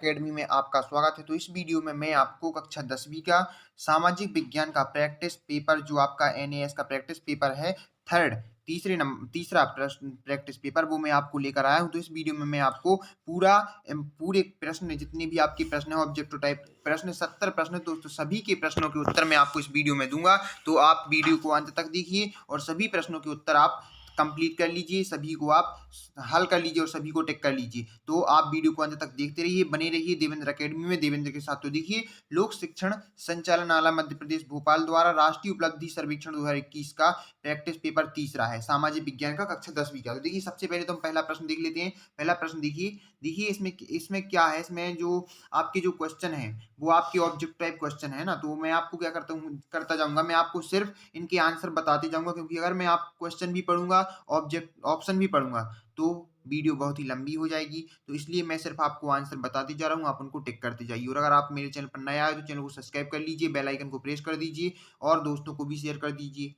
Academy में आपका स्वागत है। तो इस वीडियो में मैं आपको कक्षा 10वीं का सामाजिक विज्ञान का प्रैक्टिस पेपर जो आपका एनएएस का प्रैक्टिस पेपर है थर्ड तीसरा प्रश्न प्रैक्टिस पेपर वो मैं आपको लेकर आया हूं। तो इस वीडियो में मैं आपको पूरे प्रश्न जितने भी आपके प्रश्न है ऑब्जेक्टिव टाइप प्रश्न 70 प्रश्न तो सभी के प्रश्नों के उत्तर मैं आपको इस वीडियो में दूंगा। तो आप वीडियो को अंत तक देखिए और सभी प्रश्नों के उत्तर आप कंप्लीट कर लीजिए, सभी को आप हल कर लीजिए और सभी को टिक कर लीजिए। तो आप वीडियो को अंत तक देखते रहिए, बने रहिए देवेंद्र एकेडमी में देवेंद्र के साथ। तो देखिए, लोक शिक्षण संचालनालय मध्य प्रदेश भोपाल द्वारा राष्ट्रीय उपलब्धि सर्वेक्षण 2021 का प्रैक्टिस पेपर तीसरा है सामाजिक विज्ञान का कक्षा 10वीं का। तो देखिए, सबसे पहले तो हम पहला प्रश्न देख लेते हैं। पहला प्रश्न देखिए देखिए इसमें क्या है, इसमें जो आपके जो क्वेश्चन है वो आपके ऑब्जेक्ट टाइप क्वेश्चन है ना। तो मैं आपको क्या करता जाऊंगा, मैं आपको सिर्फ इनके आंसर बताते जाऊंगा, क्योंकि अगर मैं आप क्वेश्चन भी पढ़ूंगा ऑब्जेक्ट ऑप्शन भी पढ़ूंगा तो वीडियो बहुत ही लंबी हो जाएगी। तो इसलिए मैं सिर्फ आपको आंसर बताते जा रहा हूँ, आप उनको टिक करते जाइए। और अगर आप मेरे चैनल पर नया आए तो चैनल को सब्सक्राइब कर लीजिए, बेल आइकन को प्रेस कर दीजिए और दोस्तों को भी शेयर कर दीजिए,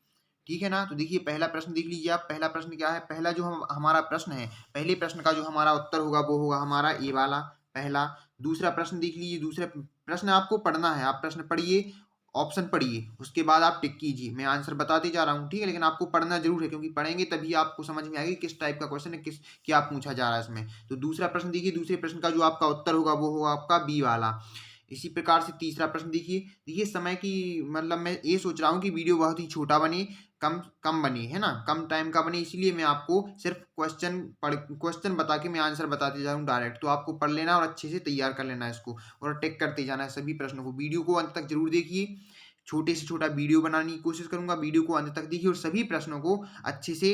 ठीक है ना। तो देखिए, पहला प्रश्न देख लीजिए आप। पहला प्रश्न क्या है, पहला जो हमारा प्रश्न है, पहले प्रश्न का जो हमारा उत्तर होगा वो होगा हमारा ए वाला पहला। दूसरा प्रश्न देख लीजिए, दूसरे प्रश्न आपको पढ़ना है, आप प्रश्न पढ़िए, ऑप्शन पढ़िए, उसके बाद आप टिक कीजिए। मैं आंसर बताते जा रहा हूँ, ठीक है, लेकिन आपको पढ़ना जरूर है, क्योंकि पढ़ेंगे तभी आपको समझ में आएगी किस टाइप का क्वेश्चन है, किस क्या पूछा जा रहा है इसमें। तो दूसरा प्रश्न देखिए, दूसरे प्रश्न का जो आपका उत्तर होगा वो होगा आपका बी वाला। इसी प्रकार से तीसरा प्रश्न देखिए देखिए समय की मतलब मैं ये सोच रहा हूँ कि वीडियो बहुत ही छोटा बने, कम कम बने, है ना, कम टाइम का बने, इसलिए मैं आपको सिर्फ क्वेश्चन बता के मैं आंसर बताते जा रहा हूँ डायरेक्ट। तो आपको पढ़ लेना और अच्छे से तैयार कर लेना है इसको और टिक करते जाना है सभी प्रश्नों को। वीडियो को अंत तक जरूर देखिए, छोटे से छोटा वीडियो बनाने की कोशिश करूंगा। वीडियो को अंत तक देखिए और सभी प्रश्नों को अच्छे से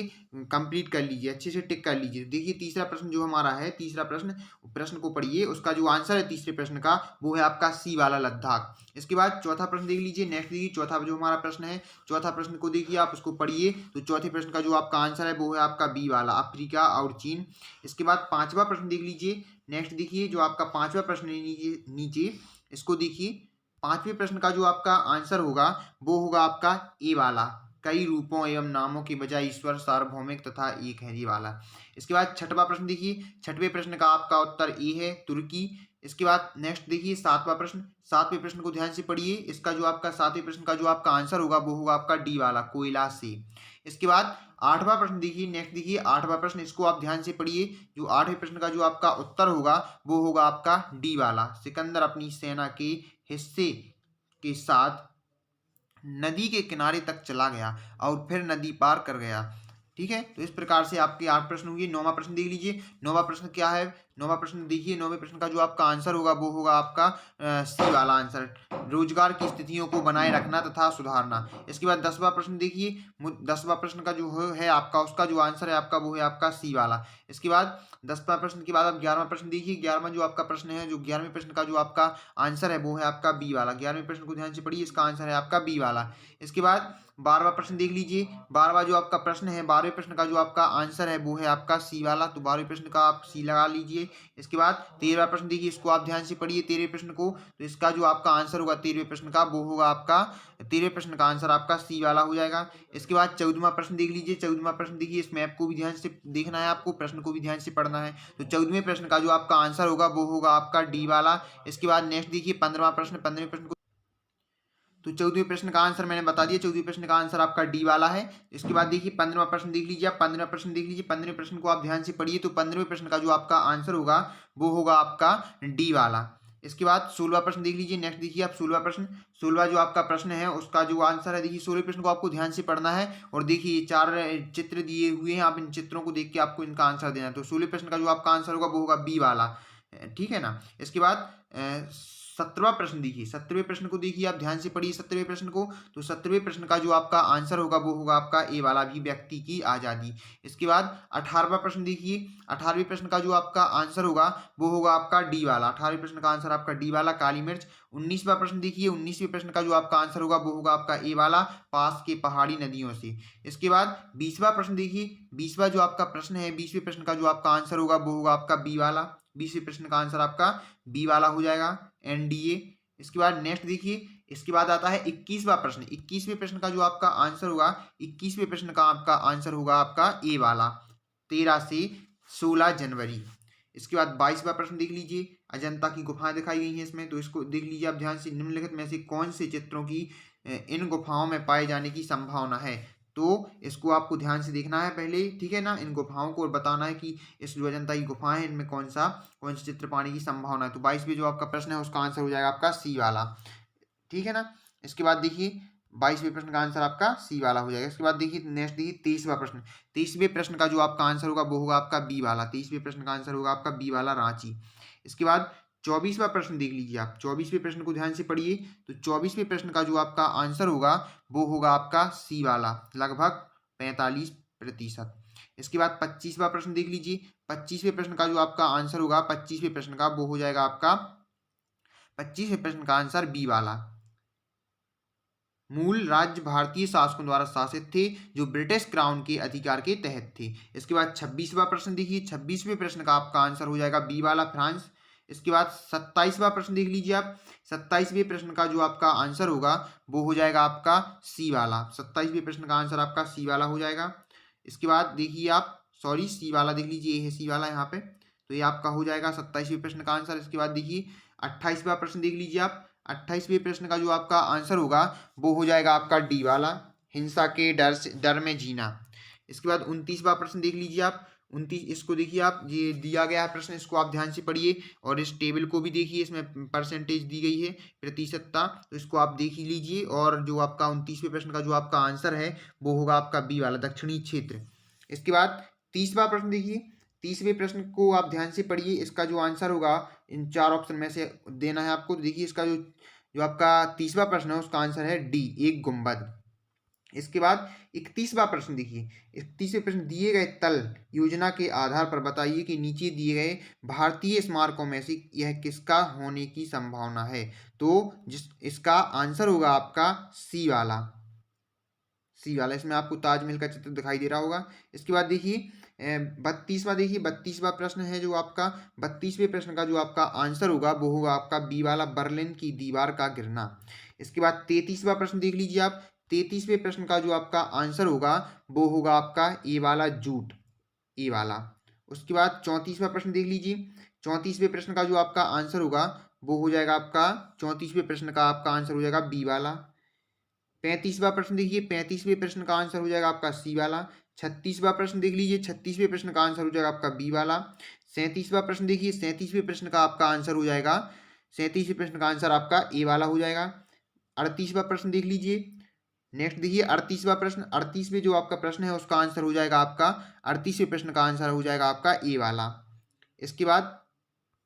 कंप्लीट कर लीजिए, अच्छे से टिक कर लीजिए। देखिए, तीसरा प्रश्न जो हमारा है, तीसरा प्रश्न को पढ़िए, उसका जो आंसर है तीसरे प्रश्न का वो है आपका सी वाला लद्दाख। इसके बाद चौथा प्रश्न देख लीजिए, नेक्स्ट देखिए, चौथा जो हमारा प्रश्न है, चौथा प्रश्न को देखिए आप, उसको पढ़िए। तो चौथे प्रश्न का जो आपका आंसर है वो है आपका बी वाला, अफ्रीका और चीन। इसके बाद पांचवा प्रश्न देख लीजिए, नेक्स्ट देखिए जो आपका पांचवा प्रश्न है नीचे नीचे, इसको देखिए। पांचवें प्रश्न का जो आपका आंसर होगा वो होगा आपका ए वाला, कई रूपों एवं नामों के बजाय ईश्वर सार्वभौमिक तथा एक है, ये वाला। इसके बाद छठवां प्रश्न देखिए, छठवें प्रश्न का आपका उत्तर ए है, तुर्की। इसके बाद नेक्स्ट देखिए सातवां प्रश्न, सातवें प्रश्न को ध्यान से पढ़िए, इसका जो आपका सातवें प्रश्न का जो आपका आंसर होगा वो होगा आपका डी वाला, कोयला से। इसके बाद आठवां प्रश्न देखिए, नेक्स्ट देखिए आठवां प्रश्न, इसको आप ध्यान से पढ़िए। जो आठवें प्रश्न का जो आपका उत्तर होगा वो होगा आपका डी वाला, सिकंदर अपनी सेना के हिस्से के साथ नदी के किनारे तक चला गया और फिर नदी पार कर गया, ठीक है। तो इस प्रकार से आपके 8 प्रश्न हुए। नौवां प्रश्न देख लीजिए, नौवां प्रश्न क्या है, नौवां प्रश्न देखिए, नौवें प्रश्न का जो आपका आंसर होगा वो होगा आपका सी वाला आंसर, रोजगार की स्थितियों को बनाए रखना तथा सुधारना। इसके बाद 10वां प्रश्न देखिए, 10वां प्रश्न का जो है आपका, उसका जो आंसर है आपका वो है आपका सी वाला। इसके बाद 10वां प्रश्न के बाद आप 11वां प्रश्न देखिए, 11वां जो आपका प्रश्न है, जो 11वें प्रश्न का जो आपका आंसर है वो है आपका बी वाला। 11वें प्रश्न को ध्यान से पढ़िए, इसका आंसर है आपका बी वाला। इसके बाद 12वां प्रश्न देख लीजिए, 12वां जो आपका प्रश्न है, 12वें प्रश्न का जो आपका आंसर है वो है आपका सी वाला, तो 12वें प्रश्न का आप सी लगा लीजिए। इसके बाद 13वां प्रश्न देखिए, इसको आप ध्यान से पढ़िए 13वें प्रश्न को, तो इसका जो आपका आंसर होगा 13वें प्रश्न का वो होगा आपका, 13वें प्रश्न का आंसर आपका सी वाला हो जाएगा। इसके बाद 14वां प्रश्न देख लीजिए, 14वां प्रश्न देखिए, इस मैप को भी ध्यान से देखना है आपको, प्रश्न को भी ध्यान से पढ़ना है। तो 14वें प्रश्न का जो आपका आंसर होगा वो होगा आपका डी वाला। इसके बाद नेक्स्ट देखिए 15वां प्रश्न, 15वें प्रश्न को, तो 14वें प्रश्न का आंसर मैंने बता दिया, 14वें प्रश्न का आंसर आपका डी वाला है। इसके बाद देखिए 15वां प्रश्न देख लीजिए आप, 15वां प्रश्न देख लीजिए, 15वें प्रश्न को आप ध्यान से पढ़िए। तो 15वें प्रश्न का जो आपका आंसर होगा वो होगा आपका डी वाला। इसके बाद 16वां प्रश्न देख लीजिए, नेक्स्ट देखिए आप 16वां प्रश्न, 16वां जो आपका प्रश्न है उसका जो आंसर है, देखिए 16वें प्रश्न को आपको ध्यान से पढ़ना है और देखिए ये 4 चित्र दिए हुए हैं, आप इन चित्रों को देख के आपको इनका आंसर देना है। तो 16वें प्रश्न का जो आपका आंसर होगा वो होगा बी वाला, ठीक है ना। इसके बाद 17वां प्रश्न देखिए, 17वें प्रश्न को देखिए आप ध्यान से पढ़िए 17वें प्रश्न को। तो 17वें प्रश्न का जो आपका आंसर होगा वो होगा आपका ए वाला, अभिव्यक्ति की आजादी। इसके बाद 18वां प्रश्न देखिए, 18वें प्रश्न का जो आपका आंसर होगा वो होगा आपका डी वाला, 18वें प्रश्न का आंसर आपका डी वाला, काली मिर्च। 19वां प्रश्न देखिए, 19वें प्रश्न का जो आपका आंसर होगा वो होगा आपका ए वाला, पास के पहाड़ी नदियों से। इसके बाद 20वां प्रश्न देखिए, 20वां जो आपका प्रश्न है, 20वें प्रश्न का जो आपका आंसर होगा वो होगा आपका बी वाला, 20वें प्रश्न का आंसर आपका बी वाला हो जाएगा, एनडीए। इसके बाद नेक्स्ट देखिए, इसके बाद आता है 21वां प्रश्न, 21वें प्रश्न का जो आपका आंसर होगा, 21वें प्रश्न का आपका आंसर होगा आपका ए वाला, 13 से 16 जनवरी। इसके बाद 22वां प्रश्न देख लीजिए, अजंता की गुफाएं दिखाई गई हैं इसमें, तो इसको देख लीजिए आप ध्यान से, निम्नलिखित में से कौन से चित्रों की इन गुफाओं में पाए जाने की संभावना है। तो इसको आपको ध्यान से देखना है पहले, ठीक है ना, इन गुफाओं को, और बताना है कि इस जो अजंता की गुफाएं हैं इनमें कौन से चित्र पाने की संभावना है। तो 22वें जो आपका प्रश्न है उसका आंसर हो जाएगा आपका सी वाला, ठीक है ना। इसके बाद देखिए 22वें प्रश्न का आंसर आपका सी वाला हो जाएगा। इसके बाद देखिए नेक्स्ट देखिए 23वां प्रश्न। 23वें प्रश्न का जो आपका आंसर होगा वो होगा आपका बी वाला। 23वें प्रश्न का आंसर होगा आपका बी वाला, रांची। इसके बाद 24वां प्रश्न देख लीजिए आप। 24वें प्रश्न को ध्यान से पढ़िए। तो 24वें प्रश्न का जो आपका आंसर होगा वो होगा आपका सी वाला, लगभग 45%। इसके बाद 25वां प्रश्न देख लीजिए। 25वें प्रश्न का जो आपका आंसर होगा 25वें प्रश्न का वो हो जाएगा आपका 25वें प्रश्न का आंसर बी वाला। मूल राज्य भारतीय शासकों द्वारा शासित थे जो ब्रिटिश क्राउन के अधिकार के तहत थे। इसके बाद 26वां प्रश्न देखिए। 26वें प्रश्न का आपका आंसर हो जाएगा बी वाला, फ्रांस। इसके बाद 27वां प्रश्न देख लीजिए आप। 27वें प्रश्न का जो आपका आंसर होगा वो हो जाएगा आपका सी वाला। 27वें प्रश्न का आंसर आपका सी वाला हो जाएगा। इसके बाद देखिए आप, सॉरी सी वाला देख लीजिए, ये है सी वाला यहाँ पे, तो ये आपका हो जाएगा 27वें प्रश्न का आंसर। इसके बाद देखिए 28वां प्रश्न देख लीजिए आप। 28वें प्रश्न का जो आपका आंसर होगा वो हो जाएगा आपका डी वाला, हिंसा के डर में जीना। इसके बाद 29वां प्रश्न देख लीजिए आप। 29, इसको देखिए आप, ये दिया गया है प्रश्न, इसको आप ध्यान से पढ़िए और इस टेबल को भी देखिए, इसमें परसेंटेज दी गई है, प्रतिशतता, तो इसको आप देख ही लीजिए। और जो आपका 29वें प्रश्न का जो आपका आंसर है वो होगा आपका बी वाला, दक्षिणी क्षेत्र। इसके बाद 30वां प्रश्न देखिए। 30वें प्रश्न को आप ध्यान से पढ़िए, इसका जो आंसर होगा इन चार ऑप्शन में से देना है आपको। तो देखिए इसका जो जो आपका 30वां प्रश्न है उसका आंसर है डी, एक गुंबद। इसके बाद 31वां प्रश्न देखिए। 31वें प्रश्न, दिए गए तल योजना के आधार पर बताइए कि नीचे दिए गए भारतीय स्मारकों में से यह किसका होने की संभावना है। तो इसका आंसर होगा आपका सी वाला, सी वाला। इसमें आपको ताजमहल का चित्र दिखाई दे रहा होगा। इसके बाद देखिए 32वां देखिए। 32वां प्रश्न है जो आपका, 32वें प्रश्न का जो आपका आंसर होगा वो होगा आपका बी वाला, बर्लिन की दीवार का गिरना। इसके बाद 33वां प्रश्न देख लीजिए आप। 33वें प्रश्न का जो आपका आंसर होगा वो होगा आपका ए वाला, जूट, ए वाला। उसके बाद 34वां प्रश्न देख लीजिए। 34वें प्रश्न का जो आपका आंसर होगा वो हो जाएगा आपका, 34वें प्रश्न का आपका आंसर हो जाएगा बी वाला। 35वां प्रश्न देखिए। 35वें प्रश्न का आंसर हो जाएगा आपका सी वाला। 36वां प्रश्न देख लीजिए। 36वें प्रश्न का आंसर हो जाएगा आपका बी वाला। 37वां प्रश्न देखिए। 37वें प्रश्न का आपका आंसर हो जाएगा, 37वें प्रश्न का आंसर आपका ए वाला हो जाएगा। 38वां प्रश्न देख लीजिए। नेक्स्ट देखिए 38वां प्रश्न। 38वें जो आपका प्रश्न है उसका आंसर हो जाएगा आपका, 38वें प्रश्न का आंसर हो जाएगा आपका ए वाला। इसके बाद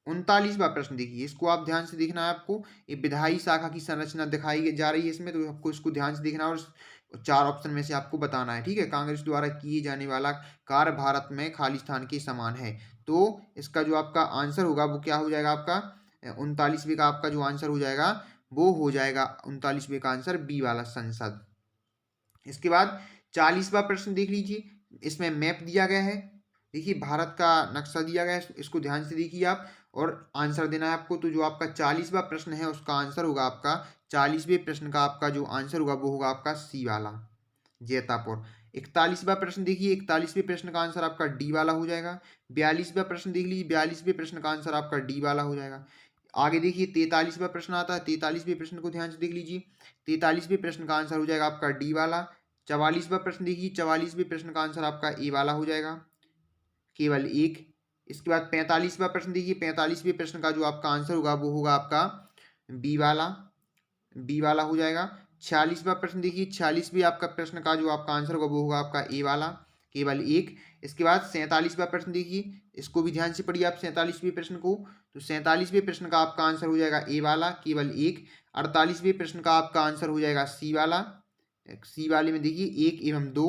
39वां प्रश्न देखिए, इसको आप ध्यान से देखना है आपको। ये विधायी शाखा की संरचना दिखाई जा रही है इसमें, तो आपको इसको ध्यान से देखना है और चार ऑप्शन में से आपको बताना है, ठीक है। कांग्रेस द्वारा किए जाने वाला कार्य भारत में खाली स्थान के समान है। तो इसका जो आपका आंसर होगा वो क्या हो जाएगा आपका, 39वें का आपका जो आंसर हो जाएगा वो हो जाएगा 39वें का आंसर बी वाला, संसद। इसके बाद 40वां प्रश्न देख लीजिए। इसमें मैप दिया गया है, देखिए भारत का नक्शा दिया गया है, इसको ध्यान से देखिए आप और आंसर देना है आपको। तो जो आपका 40वां प्रश्न है उसका आंसर होगा आपका, 40वें प्रश्न का आपका जो आंसर होगा वो होगा आपका सी वाला, जैतापुर। 41वां प्रश्न देखिए। 41वें प्रश्न का आंसर आपका डी वाला हो जाएगा। 42वां प्रश्न देख लीजिए। 42वें प्रश्न का आंसर आपका डी वाला हो जाएगा। आगे देखिए 43वां प्रश्न आता है। 43वें प्रश्न को ध्यान से देख लीजिए। 43वें प्रश्न का आंसर हो जाएगा आपका डी वाला। 44वां प्रश्न देखिए। 44वें प्रश्न का आंसर आपका ए वाला हो जाएगा, केवल एक। इसके बाद 45वां प्रश्न देखिए। 45वें प्रश्न का जो आपका आंसर होगा वो होगा आपका बी वाला, बी वाला हो जाएगा। 46वां प्रश्न देखिए। 46वें आपका प्रश्न का जो आपका आंसर होगा वो होगा आपका ए वाला, केवल एक। इसके बाद 47वां प्रश्न देखिए, इसको भी ध्यान से पढ़िए आप 47वें प्रश्न को। तो 47वें प्रश्न का आपका आंसर हो जाएगा ए वाला, केवल एक। 48वें प्रश्न का आपका आंसर हो जाएगा सी वाला, सी वाले में देखिए एक एवं दो।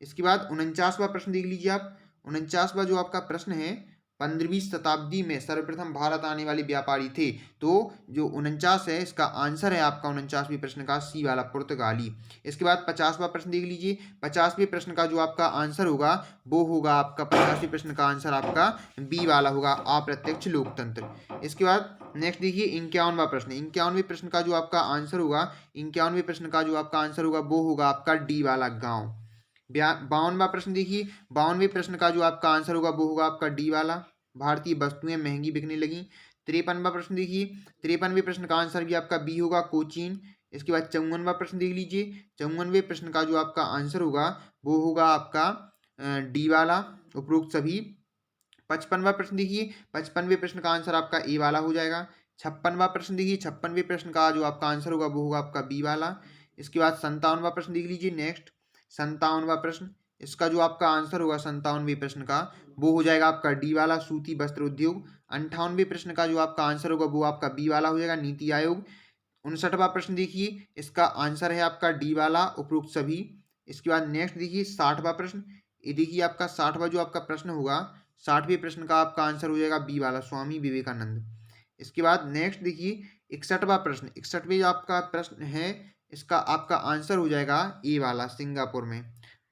इसके बाद 49वां प्रश्न देख लीजिए आप। 49वां जो आपका प्रश्न है, 15वीं शताब्दी में सर्वप्रथम भारत आने वाले व्यापारी थे। तो जो 49 है इसका आंसर है आपका 49वें प्रश्न का सी वाला, पुर्तगाली। इसके बाद 50वां प्रश्न देख लीजिए। 50वें प्रश्न का जो आपका आंसर होगा वो होगा आपका, 50वें प्रश्न का आंसर आपका बी वाला होगा, अप्रत्यक्ष लोकतंत्र। इसके बाद नेक्स्ट देखिए 51वां प्रश्न। 51वें प्रश्न का जो आपका आंसर होगा, 51वें प्रश्न का जो आपका आंसर होगा वो होगा आपका डी वाला, गाँव। 52वां प्रश्न देखिए। 52वें प्रश्न का जो आपका आंसर होगा वो होगा आपका डी वाला। भारतीय वस्तुएं महंगी बिकने लगी। 53वां प्रश्न देखिए, 53वें प्रश्न का आंसर भी आपका बी होगा, कोचीन। इसके बाद 54वां प्रश्न देख लीजिए, 54वें प्रश्न का जो आपका आंसर होगा वो होगा आपका डी वाला, उपरोक्त सभी। 55वां प्रश्न देखिए, 55वें प्रश्न का आंसर आपका ए वाला हो जाएगा। 56वां प्रश्न देखिए, 56वें प्रश्न का जो आपका आंसर होगा वो होगा आपका बी वाला। इसके बाद 57वां प्रश्न देख लीजिए, नेक्स्ट 57वां प्रश्न, इसका जो आपका आंसर होगा 57वें प्रश्न का वो हो जाएगा आपका डी वाला, सूती वस्त्र उद्योग। 58वें प्रश्न का जो आपका आंसर होगा वो आपका बी वाला हो जाएगा, नीति आयोग। 59वां प्रश्न देखिए, इसका आंसर है आपका डी वाला, उपरोक्त सभी। इसके बाद नेक्स्ट देखिए 60वां प्रश्न, ये देखिए आपका 60वां जो आपका प्रश्न होगा, 60वें प्रश्न का आपका आंसर हो जाएगा बी वाला, स्वामी विवेकानंद। इसके बाद नेक्स्ट देखिए 61वां प्रश्न, 61वें जो आपका प्रश्न है इसका आपका आंसर हो जाएगा ए वाला, सिंगापुर में।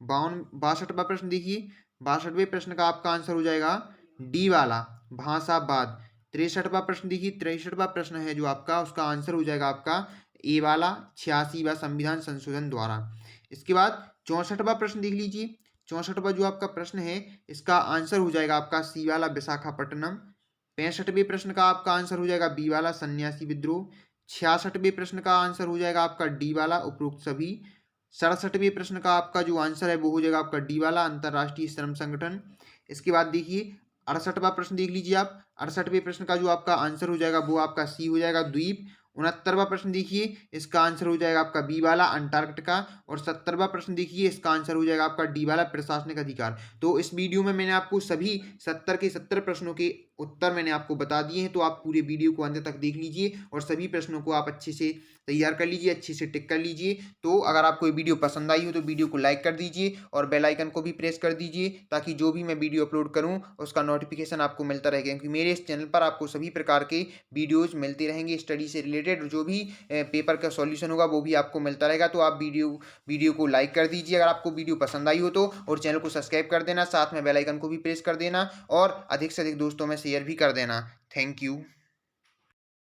62वां प्रश्न देखिए, 62वें प्रश्न का आपका आंसर हो जाएगा डी वाला, भाषावाद। 63वां प्रश्न देखिए, 63वां प्रश्न है जो आपका, उसका आंसर हो जाएगा आपका ए वाला, 86वां संविधान संशोधन द्वारा। इसके बाद 64वां प्रश्न देख लीजिए, 64वां जो आपका प्रश्न है इसका आंसर हो जाएगा आपका सी वाला, विशाखापट्टनम। 65वें प्रश्न का आपका आंसर हो जाएगा बी वाला, सन्यासी विद्रोह। 66वें प्रश्न का आंसर हो जाएगा आपका डी वाला, उपरोक्त सभी। 67वें प्रश्न का आपका जो आंसर है वो हो जाएगा आपका डी वाला, अंतर्राष्ट्रीय श्रम संगठन। इसके बाद देखिए 68वां प्रश्न देख लीजिए आप, 68वें प्रश्न का जो आपका आंसर हो जाएगा वो आपका सी हो जाएगा, द्वीप। 69वां प्रश्न देखिए, इसका आंसर हो जाएगा आपका बी वाला, अंटार्कटिका। और 70वां प्रश्न देखिए, इसका आंसर हो जाएगा आपका डी वाला, प्रशासनिक अधिकार। तो इस वीडियो में मैंने आपको सभी 70 के 70 प्रश्नों के उत्तर मैंने आपको बता दिए हैं, तो आप पूरे वीडियो को अंत तक देख लीजिए और सभी प्रश्नों को आप अच्छे से तैयार कर लीजिए, अच्छे से टिक कर लीजिए। तो अगर आपको ये वीडियो पसंद आई हो तो वीडियो को लाइक कर दीजिए और बेल आइकन को भी प्रेस कर दीजिए, ताकि जो भी मैं वीडियो अपलोड करूं उसका नोटिफिकेशन आपको मिलता रहेगा, क्योंकि मेरे इस चैनल पर आपको सभी प्रकार के वीडियोज़ मिलते रहेंगे। स्टडी से रिलेटेड जो भी पेपर का सॉल्यूशन होगा वो भी आपको मिलता रहेगा। तो आप वीडियो को लाइक कर दीजिए अगर आपको वीडियो पसंद आई हो तो, और चैनल को सब्सक्राइब कर देना, साथ में बेल आइकन को भी प्रेस कर देना और अधिक से अधिक दोस्तों में शेयर भी कर देना। Thank you.